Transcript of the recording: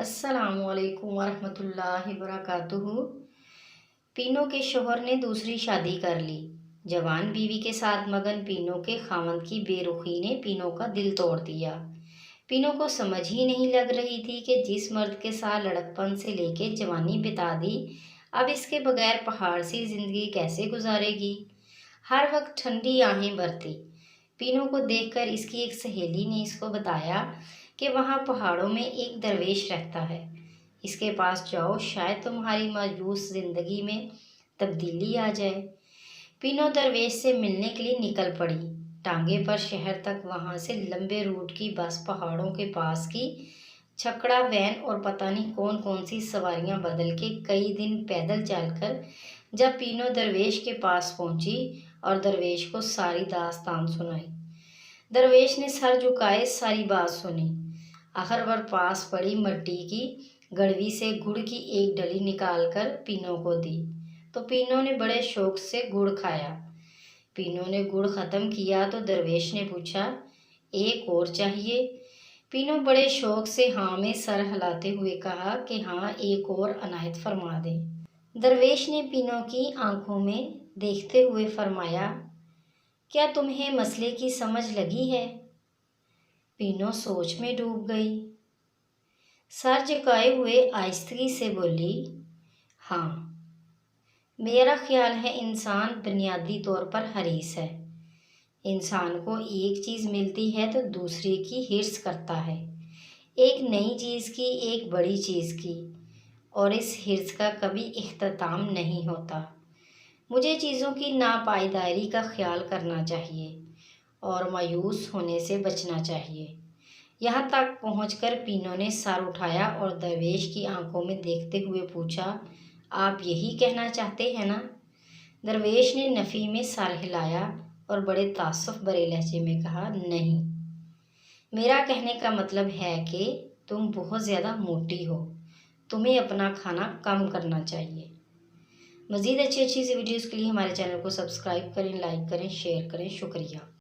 अस्सलामुअलैकुम वरहमतुल्लाहि वबरकातुहू। पीनो के शोहर ने दूसरी शादी कर ली। जवान बीवी के साथ मगन पीनो के खामंद की बेरुखी ने पीनो का दिल तोड़ दिया। पीनो को समझ ही नहीं लग रही थी कि जिस मर्द के साथ लड़कपन से लेके जवानी बिता दी, अब इसके बगैर पहाड़ सी जिंदगी कैसे गुजारेगी। हर वक्त ठंडी आहें भरती। पीनो को देखकर इसकी एक सहेली ने इसको बताया कि वहाँ पहाड़ों में एक दरवेश रहता है, इसके पास जाओ, शायद तुम्हारी मायूस जिंदगी में तब्दीली आ जाए। पीनो दरवेश से मिलने के लिए निकल पड़ी। टांगे पर शहर तक, वहाँ से लंबे रूट की बस, पहाड़ों के पास की छकड़ा वैन और पता नहीं कौन कौन सी सवारियां बदल के कई दिन पैदल चलकर जब पीनो दरवेश के पास पहुंची और दरवेश को सारी दास्तान सुनाई। दरवेश ने सर झुकाए सारी बात सुनी। आखिर पर पास पड़ी मिट्टी की गड़वी से गुड़ की एक डली निकालकर पीनो को दी, तो पीनो ने बड़े शौक से गुड़ खाया। पीनो ने गुड़ खत्म किया तो दरवेश ने पूछा, एक और चाहिए? पीनो बड़े शौक से हाँ में सर हिलाते हुए कहा कि हाँ, एक और अनायत फरमा दें। दरवेश ने पीनो की आंखों में देखते हुए फरमाया, क्या तुम्हें मसले की समझ लगी है? पीनो सोच में डूब गई। सर झुकाए हुए आहिस्तगी से बोली, हाँ, मेरा ख्याल है इंसान बुनियादी तौर पर हरीस है। इंसान को एक चीज़ मिलती है तो दूसरे की हिर्स करता है, एक नई चीज़ की, एक बड़ी चीज़ की, और इस हिर्स का कभी इख्तिताम नहीं होता। मुझे चीज़ों की नापायदारी का ख्याल करना चाहिए और मायूस होने से बचना चाहिए। यहाँ तक पहुँचकर पीनो ने सर उठाया और दरवेश की आंखों में देखते हुए पूछा, आप यही कहना चाहते हैं ना? दरवेश ने नफ़ी में सर हिलाया और बड़े तासुफ भरे लहजे में कहा, नहीं, मेरा कहने का मतलब है कि तुम बहुत ज़्यादा मोटी हो, तुम्हें अपना खाना कम करना चाहिए। मज़ीद अच्छी अच्छी वीडियोज़ के लिए हमारे चैनल को सब्सक्राइब करें, लाइक करें, शेयर करें। शुक्रिया।